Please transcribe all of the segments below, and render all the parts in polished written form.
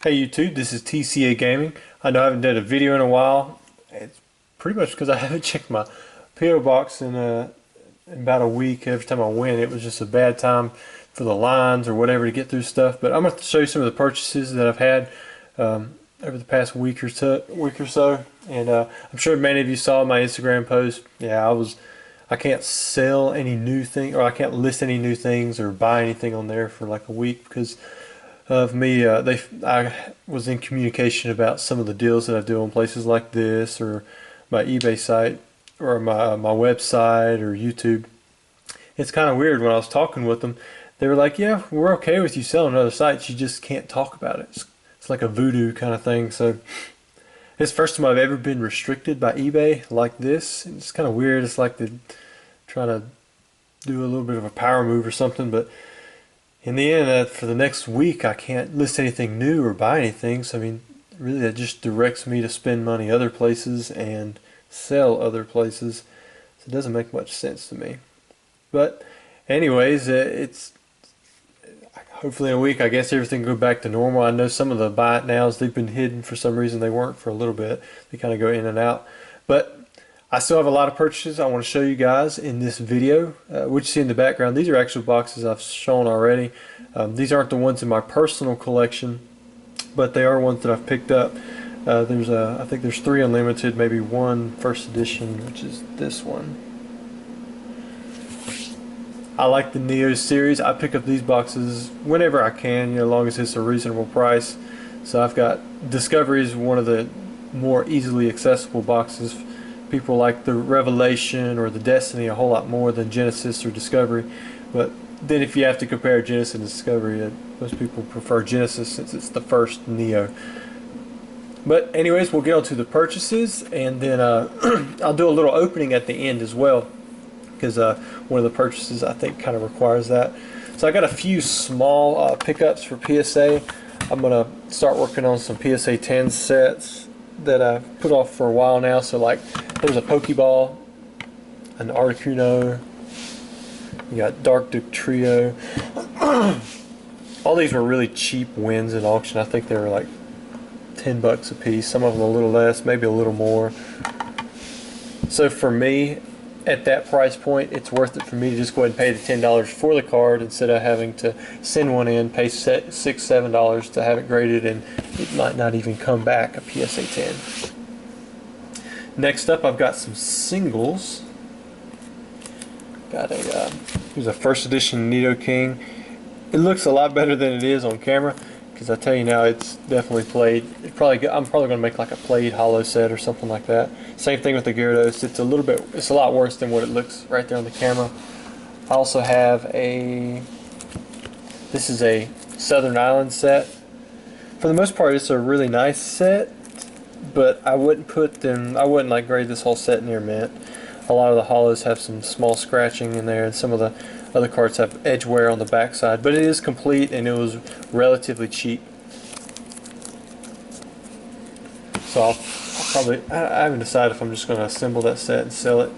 Hey YouTube, this is TCA Gaming. I know I haven't done a video in a while. It's pretty much because I haven't checked my PO box in about a week. Every time I went, it was just a bad time for the lines or whatever to get through stuff. But I'm going to show you some of the purchases that I've had over the past week or so. And I'm sure many of you saw my Instagram post. Yeah, I can't sell any new thing, or I can't list any new things or buy anything on there for like a week because of me. I was in communication about some of the deals that I do on places like this, or my eBay site, or my website, or YouTube. It's kind of weird when I was talking with them. They were like, "Yeah, we're okay with you selling other sites. You just can't talk about it." It's like a voodoo kind of thing. So it's the first time I've ever been restricted by eBay like this. It's kind of weird. It's like they're trying to do a little bit of a power move or something, but in the end, for the next week, I can't list anything new or buy anything. So, I mean, really, that just directs me to spend money other places and sell other places. So it doesn't make much sense to me. But anyways, it's hopefully in a week, I guess everything will go back to normal. I know some of the buy it nows, they've been hidden for some reason. They weren't for a little bit. They kind of go in and out. But I still have a lot of purchases I want to show you guys in this video. What you see in the background, these are actual boxes I've shown already. These aren't the ones in my personal collection, but they are ones that I've picked up. I think there's 3 unlimited, maybe 1 first edition, which is this one. I like the Neo series. I pick up these boxes whenever I can, as long as it's a reasonable price. So I've got Discovery is one of the more easily accessible boxes. People like the Revelation or the Destiny a whole lot more than Genesis or Discovery. But then if you have to compare Genesis and Discovery, most people prefer Genesis since it's the first Neo. But anyways, we'll get on to the purchases, and then I'll do a little opening at the end as well, because one of the purchases I think kind of requires that. So I got a few small pickups for PSA. I'm going to start working on some PSA 10 sets that I've put off for a while now. So like there's a Pokeball, an Articuno, you got Dark Duke Trio. All these were really cheap wins at auction. I think they were like $10 a piece, some of them a little less, maybe a little more. So for me, at that price point, it's worth it for me to just go ahead and pay the $10 for the card instead of having to send one in, pay $6, $7 to have it graded, and it might not even come back a PSA 10. Next up, I've got some singles. Got here's a first edition Nidoking. It looks a lot better than it is on camera, because I tell you now, it's definitely played. I'm probably going to make like a played hollow set or something like that. Same thing with the Gyarados. It's a lot worse than what it looks right there on the camera. I also have this is a Southern Island set. For the most part, it's a really nice set, but I wouldn't like grade this whole set near mint. A lot of the hollows have some small scratching in there, and some of the other cards have edge wear on the backside, but it is complete and it was relatively cheap. So I haven't decided if I'm just going to assemble that set and sell it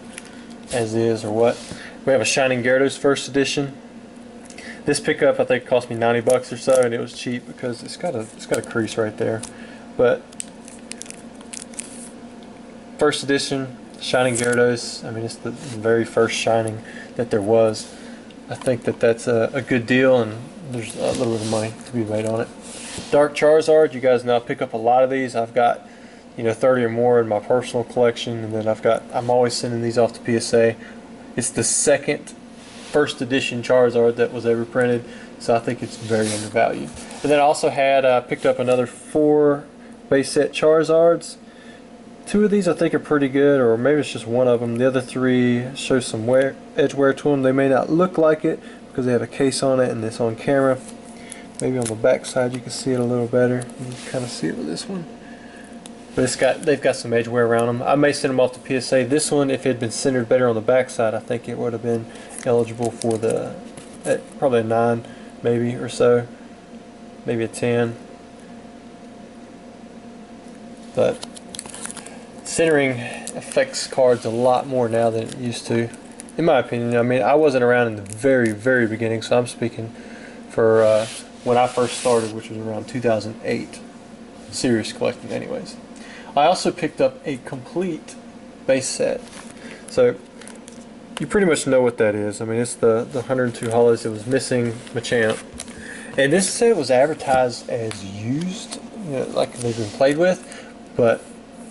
as is or what. We have a Shining Gyarados first edition. This pickup I think cost me $90 or so, and it was cheap because it's got a crease right there. But first edition Shining Gyarados, I mean, it's the very first Shining that there was. I think that's a good deal, and there's a little bit of money to be made on it. Dark Charizard, you guys know I pick up a lot of these. I've got 30 or more in my personal collection, and then I'm always sending these off to PSA. It's the second first edition Charizard that was ever printed, so I think it's very undervalued. And then I also picked up another 4 base set Charizards. 2 of these I think are pretty good, or maybe it's just one of them. The other 3 show some edge wear to them. They may not look like it because they have a case on it and it's on camera. Maybe on the back side you can see it a little better. You can kind of see it with this one. But they've got some edge wear around them. I may send them off to PSA. This one, if it had been centered better on the back side, I think it would have been eligible for probably a 9 maybe or so. Maybe a 10. But centering affects cards a lot more now than it used to, in my opinion. I mean, I wasn't around in the very, beginning, so I'm speaking for when I first started, which was around 2008. serious collecting anyways. I also picked up a complete base set. So you pretty much know what that is. I mean, it's the 102 hollows. It was missing Machamp. And this set was advertised as used, you know, like they've been played with, but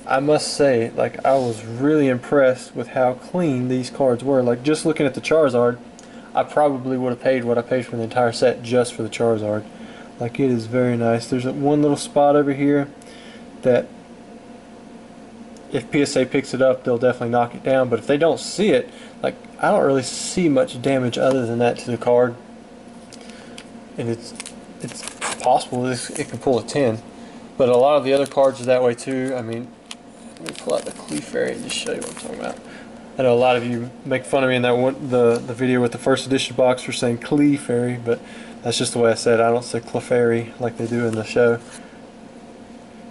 I must say, like, I was really impressed with how clean these cards were. Like, just looking at the Charizard, I probably would have paid what I paid for the entire set just for the Charizard. Like, it is very nice. There's one little spot over here that if PSA picks it up, they'll definitely knock it down, but if they don't see it, like, I don't really see much damage other than that to the card. And it's possible it can pull a 10, but a lot of the other cards are that way too. I mean, let me pull out the Clefairy and just show you what I'm talking about. I know a lot of you make fun of me in that one, the video with the first edition box for saying Clefairy, but that's just the way I said it. I don't say Clefairy like they do in the show.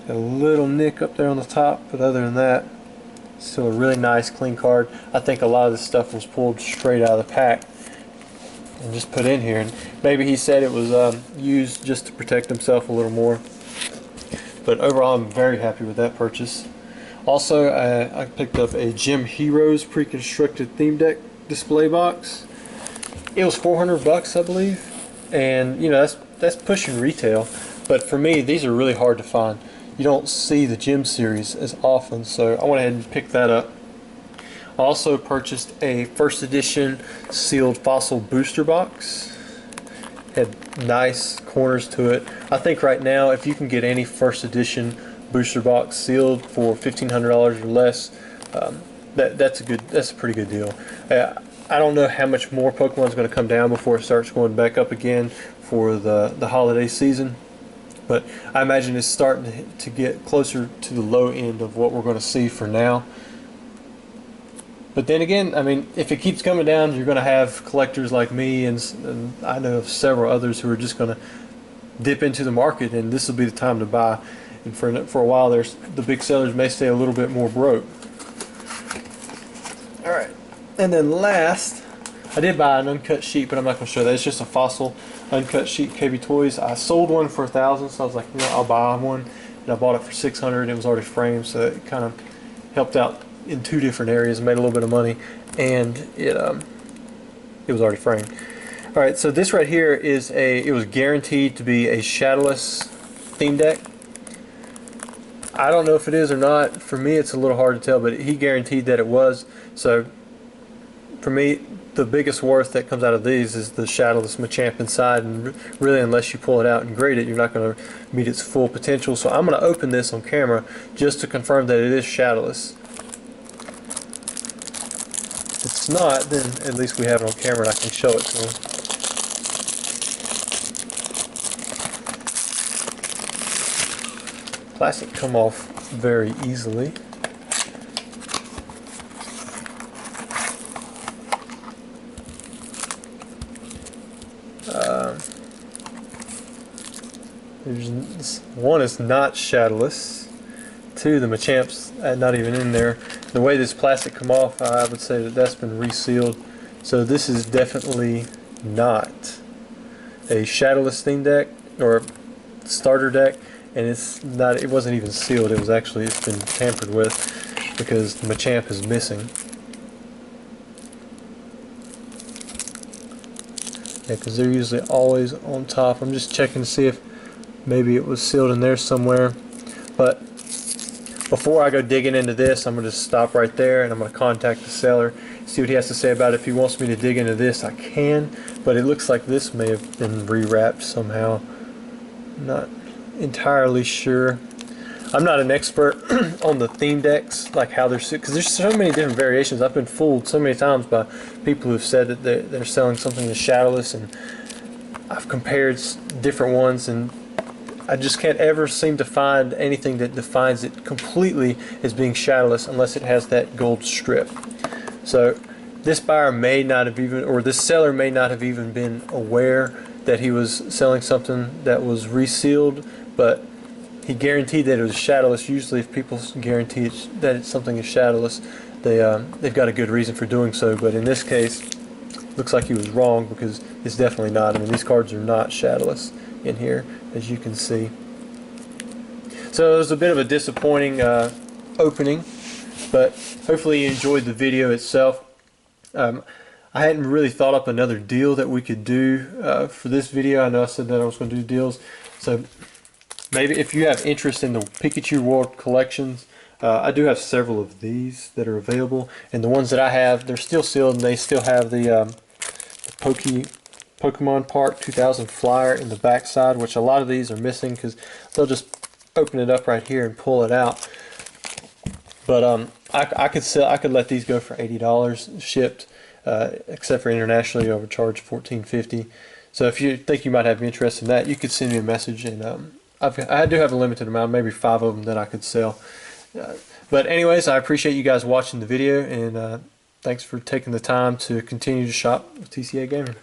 Got a little nick up there on the top, but other than that, still a really nice clean card. I think a lot of this stuff was pulled straight out of the pack and just put in here, and maybe he said it was used just to protect himself a little more, but overall I'm very happy with that purchase. Also, I picked up a Gym Heroes pre-constructed theme deck display box. It was $400 I believe, and you know, that's pushing retail, but for me these are really hard to find. You don't see the Gym series as often, so I went ahead and picked that up. I also purchased a first edition sealed fossil booster box. Had nice corners to it. I think right now if you can get any first edition booster box sealed for $1,500 or less, that's a pretty good deal. I don't know how much more Pokemon is going to come down before it starts going back up again for the holiday season, but I imagine it's starting to get closer to the low end of what we're going to see for now. But then again, I mean, if it keeps coming down, you're going to have collectors like me, and I know of several others who are just going to dip into the market, and this will be the time to buy. And for a while, the big sellers may stay a little bit more broke. All right, and then last, I did buy an uncut sheet, but I'm not going to show that. It's just a fossil uncut sheet KB Toys. I sold one for $1,000, so I was like, you know, I'll buy one, and I bought it for $600. And it was already framed, so it kind of helped out in two different areas, made a little bit of money, and it was already framed. All right, so this right here is it was guaranteed to be a shadowless theme deck. I don't know if it is or not. For me, it's a little hard to tell, but he guaranteed that it was. So for me, the biggest worth that comes out of these is the shadowless Machamp inside, and really, unless you pull it out and grade it, you're not going to meet its full potential. So I'm going to open this on camera just to confirm that it is shadowless. If it's not, then at least we have it on camera and I can show it to them. Plastic come off very easily. One is not shadowless. Two, the Machamp's not even in there. The way this plastic come off, I would say that that's been resealed. So this is definitely not a shadowless theme deck or starter deck, and it's not. It wasn't even sealed. It was actually, it's been tampered with because the Machamp is missing. Yeah, because they're usually always on top. I'm just checking to see if maybe it was sealed in there somewhere. But before I go digging into this, I'm going to stop right there and I'm going to contact the seller, see what he has to say about it. If he wants me to dig into this, I can, but it looks like this may have been rewrapped somehow. Not entirely sure. I'm not an expert on the theme decks, like how they're, because there's so many different variations. I've been fooled so many times by people who've said that they're selling something that's shadowless, and I've compared different ones, and I just can't ever seem to find anything that defines it completely as being shadowless unless it has that gold strip. So this buyer may not have even, or this seller may not have even been aware that he was selling something that was resealed, but he guaranteed that it was shadowless. Usually if people guarantee that something is shadowless, they've got a good reason for doing so, but in this case, looks like he was wrong because it's definitely not. I mean, these cards are not shadowless in here, as you can see. So it was a bit of a disappointing opening, but hopefully you enjoyed the video itself. I hadn't really thought up another deal that we could do for this video. I know I said that I was going to do deals, so maybe if you have interest in the Pikachu World collections, I do have several of these that are available, and the ones that I have, they're still sealed, and they still have the Pokemon Park 2000 flyer in the back side, which a lot of these are missing because they'll just open it up right here and pull it out. But I could let these go for $80 shipped, except for internationally, I would charge $14.50. So if you think you might have interest in that, you could send me a message, and I do have a limited amount, maybe 5 of them that I could sell. But anyways, I appreciate you guys watching the video, and thanks for taking the time to continue to shop with TCA Gaming.